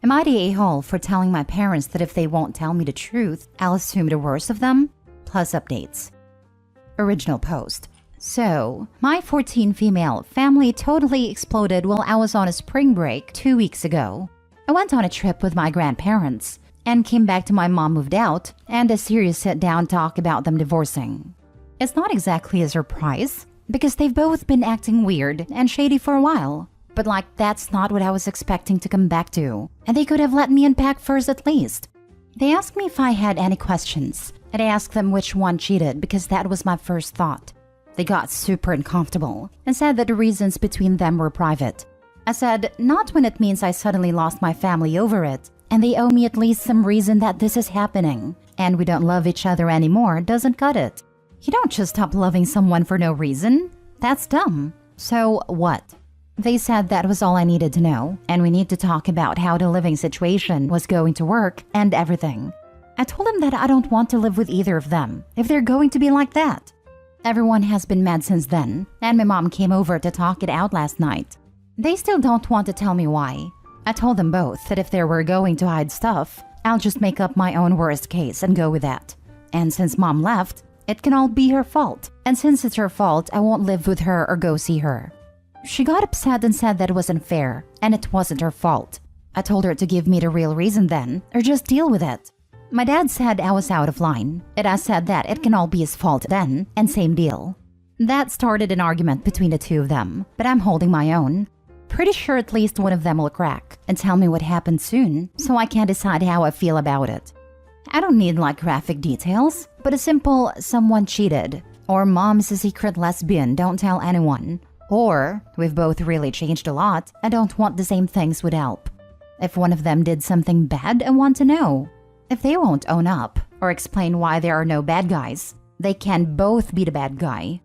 Am I the a-hole for telling my parents that if they won't tell me the truth, I'll assume the worst of them? Plus updates. Original post. So, my 14 female family totally exploded while I was on a spring break 2 weeks ago. I went on a trip with my grandparents and came back to my mom moved out and a serious sit-down talk about them divorcing. It's not exactly a surprise because they've both been acting weird and shady for a while. But that's not what I was expecting to come back to, and they could have let me unpack first at least. They asked me if I had any questions, and I asked them which one cheated because that was my first thought. They got super uncomfortable and said that the reasons between them were private. I said, not when it means I suddenly lost my family over it, and they owe me at least some reason that this is happening, and we don't love each other anymore doesn't cut it. You don't just stop loving someone for no reason. That's dumb. So what? They said that was all I needed to know, and we need to talk about how the living situation was going to work and everything. I told them that I don't want to live with either of them if they're going to be like that. Everyone has been mad since then, and my mom came over to talk it out last night. They still don't want to tell me why. I told them both that if they were going to hide stuff, I'll just make up my own worst case and go with that. And since mom left, it can all be her fault. And since it's her fault, I won't live with her or go see her. She got upset and said that it was unfair, and it wasn't her fault. I told her to give me the real reason then, or just deal with it. My dad said I was out of line, and I said that it can all be his fault then, and same deal. That started an argument between the two of them, but I'm holding my own. Pretty sure at least one of them will crack and tell me what happened soon, so I can decide how I feel about it. I don't need graphic details, but a simple someone cheated, or mom's a secret lesbian, don't tell anyone. Or, we've both really changed a lot, I don't want the same things would help. If one of them did something bad, I want to know. If they won't own up, or explain why there are no bad guys, they can both be the bad guy.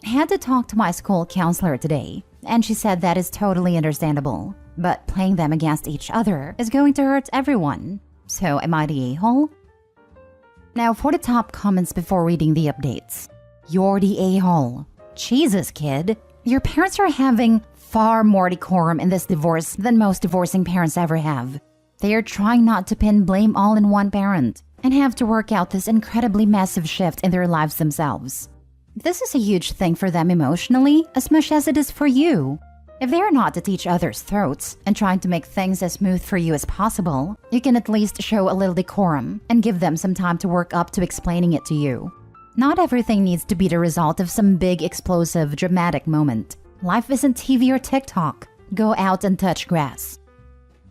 I had to talk to my school counselor today, and she said that is totally understandable. But playing them against each other is going to hurt everyone. So am I the a-hole? Now for the top comments before reading the updates. You're the a-hole. Jesus, kid. Your parents are having far more decorum in this divorce than most divorcing parents ever have. They are trying not to pin blame all in one parent and have to work out this incredibly massive shift in their lives themselves. This is a huge thing for them emotionally as much as it is for you. If they are not at each other's throats and trying to make things as smooth for you as possible, you can at least show a little decorum and give them some time to work up to explaining it to you. Not everything needs to be the result of some big, explosive, dramatic moment. Life isn't TV or TikTok. Go out and touch grass.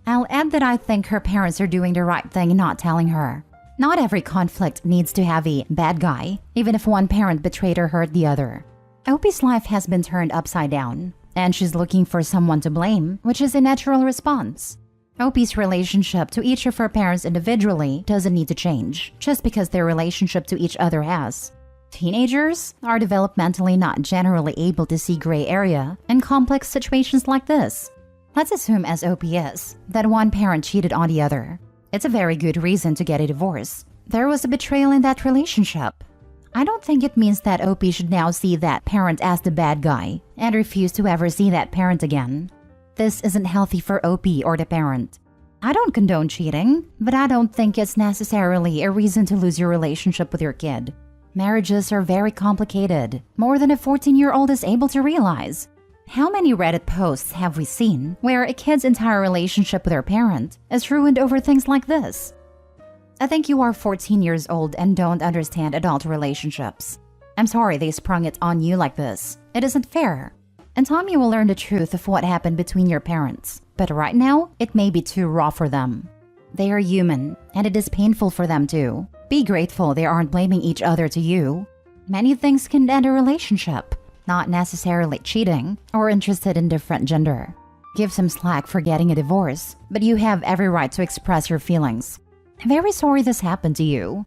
I'll add that I think her parents are doing the right thing in not telling her. Not every conflict needs to have a bad guy, even if one parent betrayed or hurt the other. Opie's life has been turned upside down, and she's looking for someone to blame, which is a natural response. Opie's relationship to each of her parents individually doesn't need to change, just because their relationship to each other has. Teenagers are developmentally not generally able to see gray area in complex situations like this. Let's assume, as Opie is, that one parent cheated on the other. It's a very good reason to get a divorce. There was a betrayal in that relationship. I don't think it means that Opie should now see that parent as the bad guy and refuse to ever see that parent again. This isn't healthy for Opie or the parent. I don't condone cheating, but I don't think it's necessarily a reason to lose your relationship with your kid. Marriages are very complicated, more than a 14-year-old is able to realize. How many Reddit posts have we seen where a kid's entire relationship with their parent is ruined over things like this? I think you are 14 years old and don't understand adult relationships. I'm sorry they sprung it on you like this. It isn't fair. In time you will learn the truth of what happened between your parents, but right now, it may be too raw for them. They are human, and it is painful for them too. Be grateful they aren't blaming each other to you. Many things can end a relationship, not necessarily cheating or interested in different gender. Give some slack for getting a divorce, but you have every right to express your feelings. I'm very sorry this happened to you.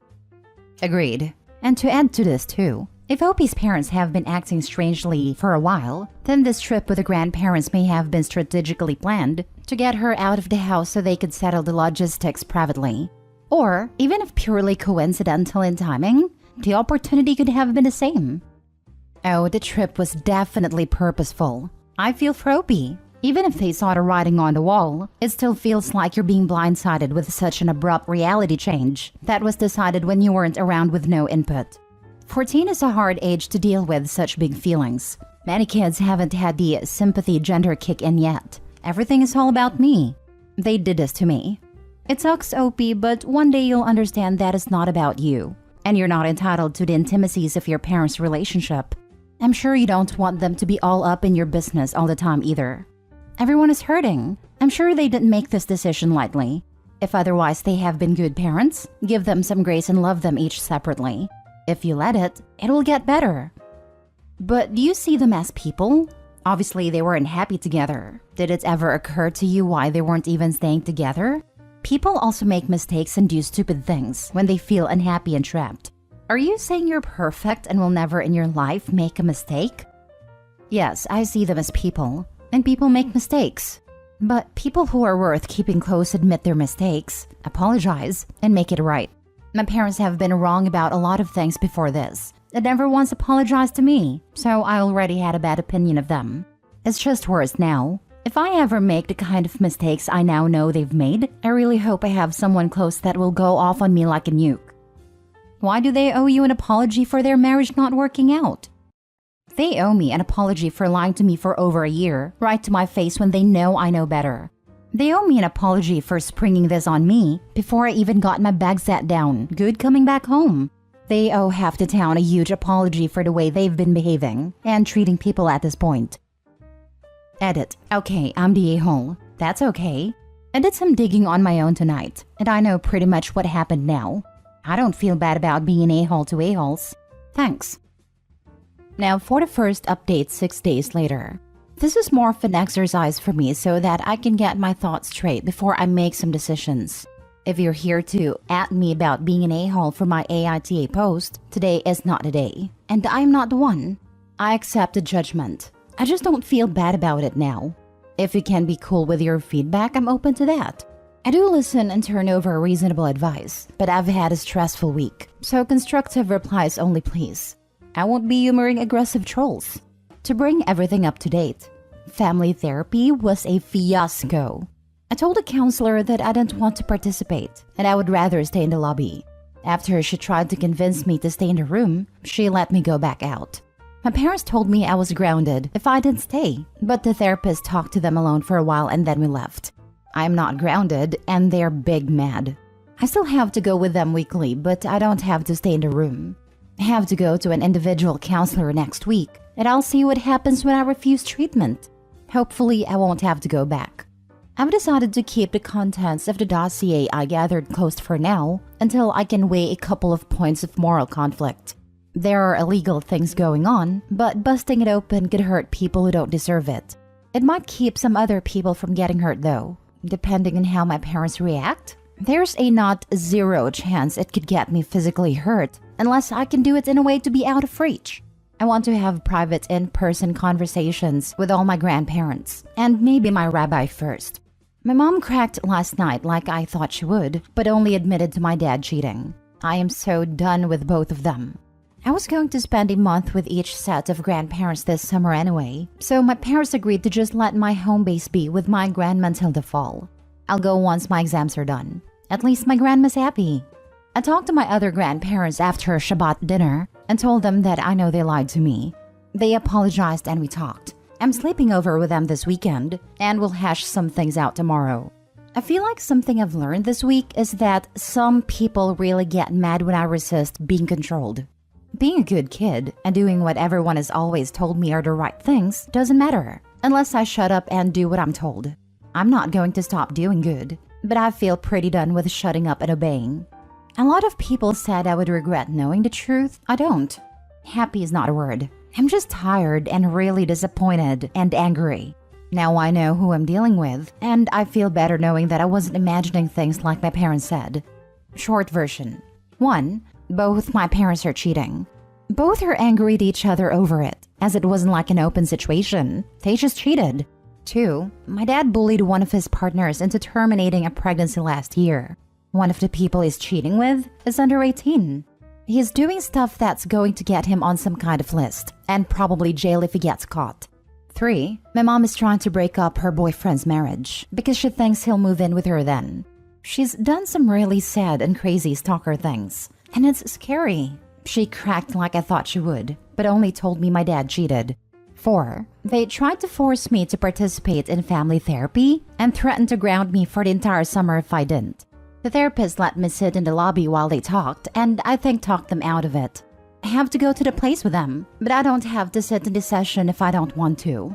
Agreed. And to add to this too, if Opie's parents have been acting strangely for a while, then this trip with the grandparents may have been strategically planned to get her out of the house so they could settle the logistics privately. Or, even if purely coincidental in timing, the opportunity could have been the same. Oh, the trip was definitely purposeful. I feel for Opie. Even if they saw the writing on the wall, it still feels like you're being blindsided with such an abrupt reality change that was decided when you weren't around with no input. 14 is a hard age to deal with such big feelings. Many kids haven't had the sympathy gender kick in yet. Everything is all about me. They did this to me. It sucks, OP, but one day you'll understand that it's not about you. And you're not entitled to the intimacies of your parents' relationship. I'm sure you don't want them to be all up in your business all the time either. Everyone is hurting. I'm sure they didn't make this decision lightly. If otherwise they have been good parents, give them some grace and love them each separately. If you let it, it will get better. But do you see them as people? Obviously, they weren't happy together. Did it ever occur to you why they weren't even staying together? People also make mistakes and do stupid things when they feel unhappy and trapped. Are you saying you're perfect and will never in your life make a mistake? Yes, I see them as people, and people make mistakes. But people who are worth keeping close admit their mistakes, apologize, and make it right. My parents have been wrong about a lot of things before this. They never once apologized to me, so I already had a bad opinion of them. It's just worse now. If I ever make the kind of mistakes I now know they've made, I really hope I have someone close that will go off on me like a nuke. Why do they owe you an apology for their marriage not working out? They owe me an apology for lying to me for over a year, right to my face when they know I know better. They owe me an apology for springing this on me before I even got my bag sat down, good coming back home. They owe half the town a huge apology for the way they've been behaving and treating people at this point. Edit. Okay, I'm the a-hole. That's okay. I did some digging on my own tonight, and I know pretty much what happened now. I don't feel bad about being an a-hole to a-holes. Thanks. Now for the first update 6 days later. This is more of an exercise for me so that I can get my thoughts straight before I make some decisions. If you're here to at me about being an a-hole for my AITA post, today is not the day. And I'm not the one. I accept the judgment. I just don't feel bad about it now. If you can be cool with your feedback, I'm open to that. I do listen and turn over reasonable advice, but I've had a stressful week, so constructive replies only please. I won't be humoring aggressive trolls. To bring everything up to date, family therapy was a fiasco. I told a counselor that I didn't want to participate, and I would rather stay in the lobby. After she tried to convince me to stay in the room, she let me go back out. My parents told me I was grounded if I didn't stay, but the therapist talked to them alone for a while and then we left. I'm not grounded and they're big mad. I still have to go with them weekly, but I don't have to stay in the room. I have to go to an individual counselor next week, and I'll see what happens when I refuse treatment. Hopefully, I won't have to go back. I've decided to keep the contents of the dossier I gathered closed for now until I can weigh a couple of points of moral conflict. There are illegal things going on, but busting it open could hurt people who don't deserve it. It might keep some other people from getting hurt though, depending on how my parents react. There's a not zero chance it could get me physically hurt unless I can do it in a way to be out of reach. I want to have private in-person conversations with all my grandparents, and maybe my rabbi first. My mom cracked last night like I thought she would, but only admitted to my dad cheating. I am so done with both of them. I was going to spend a month with each set of grandparents this summer anyway, so my parents agreed to just let my home base be with my grandma until the fall. I'll go once my exams are done. At least my grandma's happy. I talked to my other grandparents after Shabbat dinner and told them that I know they lied to me. They apologized and we talked. I'm sleeping over with them this weekend and we'll hash some things out tomorrow. I feel like something I've learned this week is that some people really get mad when I resist being controlled. Being a good kid and doing what everyone has always told me are the right things doesn't matter unless I shut up and do what I'm told. I'm not going to stop doing good, but I feel pretty done with shutting up and obeying. A lot of people said I would regret knowing the truth. I don't. Happy is not a word. I'm just tired and really disappointed and angry. Now I know who I'm dealing with, and I feel better knowing that I wasn't imagining things like my parents said. Short version. 1. Both my parents are cheating. Both are angry at each other over it, as it wasn't like an open situation. They just cheated. 2. My dad bullied one of his partners into terminating a pregnancy last year. One of the people he's cheating with is under 18. He's doing stuff that's going to get him on some kind of list, and probably jail if he gets caught. 3. My mom is trying to break up her boyfriend's marriage because she thinks he'll move in with her then. She's done some really sad and crazy stalker things, and it's scary. She cracked like I thought she would, but only told me my dad cheated. 4. They tried to force me to participate in family therapy and threatened to ground me for the entire summer if I didn't. The therapist let me sit in the lobby while they talked, and I think talked them out of it. I have to go to the place with them, but I don't have to sit in the session if I don't want to.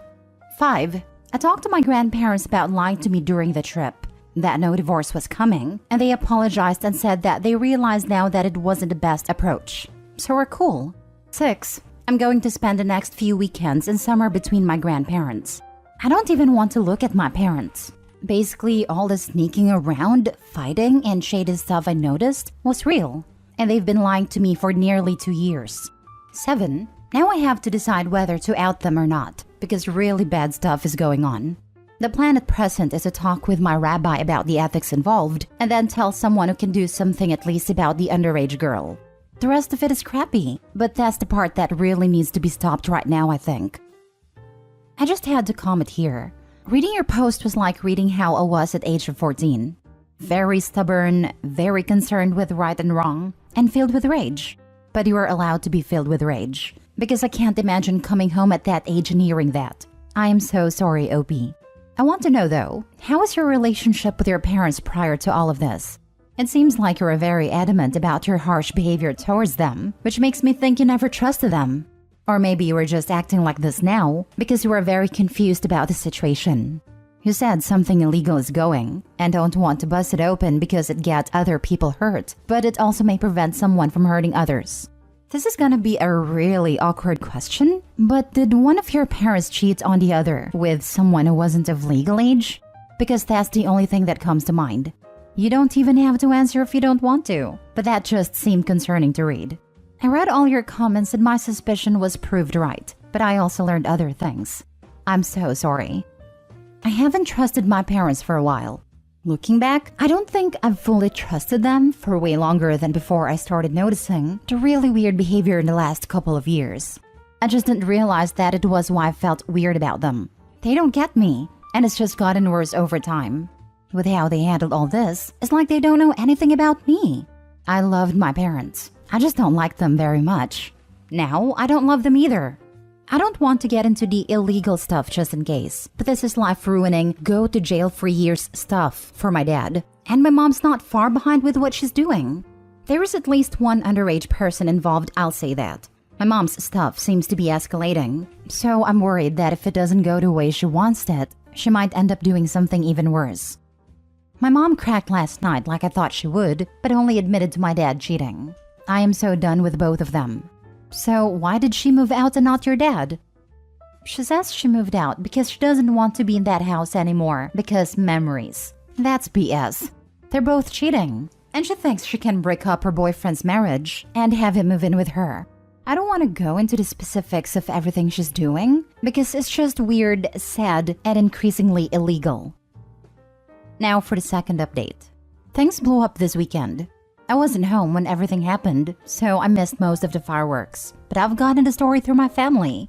5. I talked to my grandparents about lying to me during the trip, that no divorce was coming, and they apologized and said that they realized now that it wasn't the best approach. So we're cool. 6. I'm going to spend the next few weekends in summer between my grandparents. I don't even want to look at my parents. Basically, all the sneaking around, fighting, and shady stuff I noticed was real, and they've been lying to me for nearly 2 years. 7. Now I have to decide whether to out them or not, because really bad stuff is going on. The plan at present is to talk with my rabbi about the ethics involved, and then tell someone who can do something at least about the underage girl. The rest of it is crappy, but that's the part that really needs to be stopped right now, I think. I just had to comment here. Reading your post was like reading how I was at age of 14. Very stubborn, very concerned with right and wrong, and filled with rage. But you are allowed to be filled with rage, because I can't imagine coming home at that age and hearing that. I am so sorry, OP. I want to know though, how was your relationship with your parents prior to all of this? It seems like you're very adamant about your harsh behavior towards them, which makes me think you never trusted them. Or maybe you were just acting like this now because you were very confused about the situation. You said something illegal is going and don't want to bust it open because it gets other people hurt, but it also may prevent someone from hurting others. This is gonna be a really awkward question, but did one of your parents cheat on the other with someone who wasn't of legal age? Because that's the only thing that comes to mind. You don't even have to answer if you don't want to, but that just seemed concerning to read. I read all your comments and my suspicion was proved right, but I also learned other things. I'm so sorry. I haven't trusted my parents for a while. Looking back, I don't think I've fully trusted them for way longer than before I started noticing the really weird behavior in the last couple of years. I just didn't realize that it was why I felt weird about them. They don't get me, and it's just gotten worse over time. With how they handled all this, it's like they don't know anything about me. I loved my parents. I just don't like them very much. Now, I don't love them either. I don't want to get into the illegal stuff just in case, but this is life-ruining, go to jail for years stuff for my dad. And my mom's not far behind with what she's doing. There is at least one underage person involved, I'll say that. My mom's stuff seems to be escalating, so I'm worried that if it doesn't go the way she wants it, she might end up doing something even worse. My mom cracked last night like I thought she would, but only admitted to my dad cheating. I am so done with both of them. So why did she move out and not your dad? She says she moved out because she doesn't want to be in that house anymore because memories. That's BS. They're both cheating, and she thinks she can break up her boyfriend's marriage and have him move in with her. I don't want to go into the specifics of everything she's doing because it's just weird, sad, and increasingly illegal. Now for the second update. Things blew up this weekend. I wasn't home when everything happened, so I missed most of the fireworks, but I've gotten the story through my family.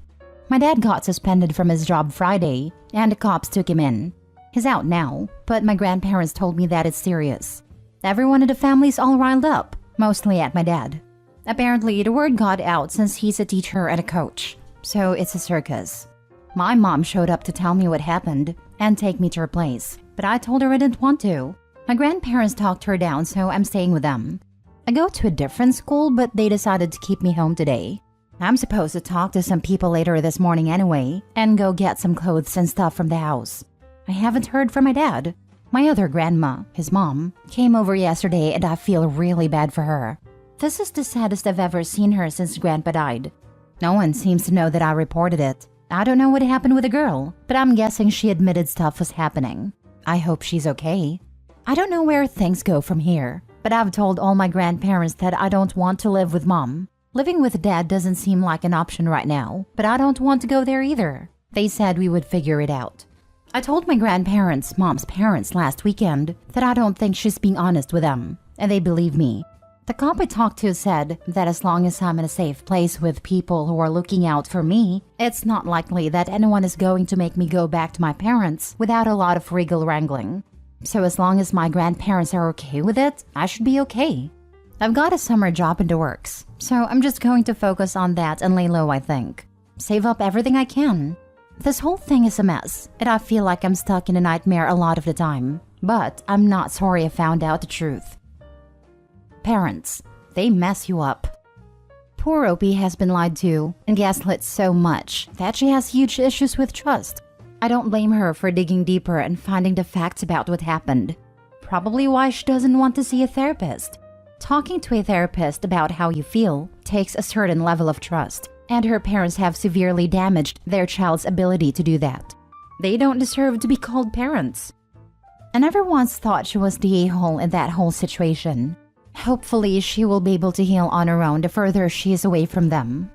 My dad got suspended from his job Friday, and the cops took him in. He's out now, but my grandparents told me that it's serious. Everyone in the family's all riled up, mostly at my dad. Apparently, the word got out since he's a teacher and a coach, so it's a circus. My mom showed up to tell me what happened and take me to her place, but I told her I didn't want to. My grandparents talked her down, so I'm staying with them. I go to a different school, but they decided to keep me home today. I'm supposed to talk to some people later this morning anyway, and go get some clothes and stuff from the house. I haven't heard from my dad. My other grandma, his mom, came over yesterday and I feel really bad for her. This is the saddest I've ever seen her since Grandpa died. No one seems to know that I reported it. I don't know what happened with the girl, but I'm guessing she admitted stuff was happening. I hope she's okay. I don't know where things go from here, but I've told all my grandparents that I don't want to live with Mom. Living with Dad doesn't seem like an option right now, but I don't want to go there either. They said we would figure it out. I told my grandparents, Mom's parents, last weekend that I don't think she's being honest with them, and they believe me. The cop I talked to said that as long as I'm in a safe place with people who are looking out for me, it's not likely that anyone is going to make me go back to my parents without a lot of legal wrangling. So as long as my grandparents are okay with it, I should be okay. I've got a summer job in the works, so I'm just going to focus on that and lay low, I think. Save up everything I can. This whole thing is a mess, and I feel like I'm stuck in a nightmare a lot of the time. But I'm not sorry I found out the truth. Parents, they mess you up. Poor Opie has been lied to and gaslit so much that she has huge issues with trust. I don't blame her for digging deeper and finding the facts about what happened. Probably why she doesn't want to see a therapist. Talking to a therapist about how you feel takes a certain level of trust, and her parents have severely damaged their child's ability to do that. They don't deserve to be called parents. I never once thought she was the a-hole in that whole situation. Hopefully, she will be able to heal on her own the further she is away from them.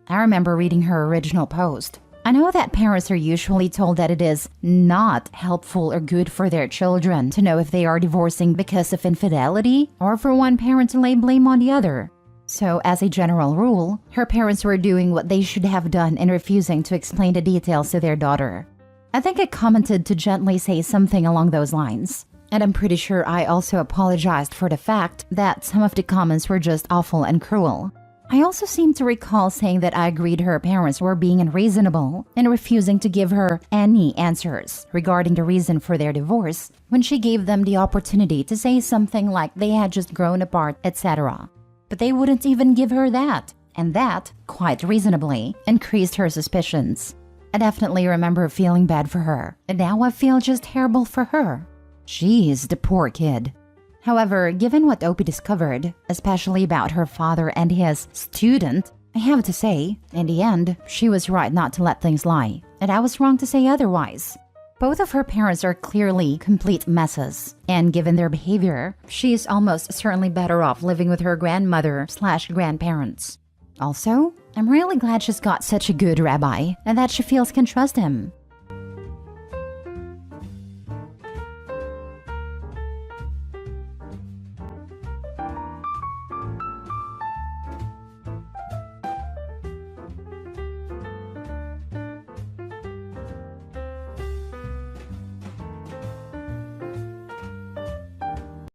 I remember reading her original post. I know that parents are usually told that it is not helpful or good for their children to know if they are divorcing because of infidelity or for one parent to lay blame on the other. So, as a general rule, her parents were doing what they should have done in refusing to explain the details to their daughter. I think I commented to gently say something along those lines. And I'm pretty sure I also apologized for the fact that some of the comments were just awful and cruel. I also seem to recall saying that I agreed her parents were being unreasonable and refusing to give her any answers regarding the reason for their divorce when she gave them the opportunity to say something like they had just grown apart, etc. But they wouldn't even give her that, and that, quite reasonably, increased her suspicions. I definitely remember feeling bad for her, and now I feel just terrible for her. Jeez, the poor kid. However, given what Opie discovered, especially about her father and his student, I have to say, in the end, she was right not to let things lie, and I was wrong to say otherwise. Both of her parents are clearly complete messes, and given their behavior, she is almost certainly better off living with her grandmother/grandparents. Also, I'm really glad she's got such a good rabbi, and that she feels can trust him.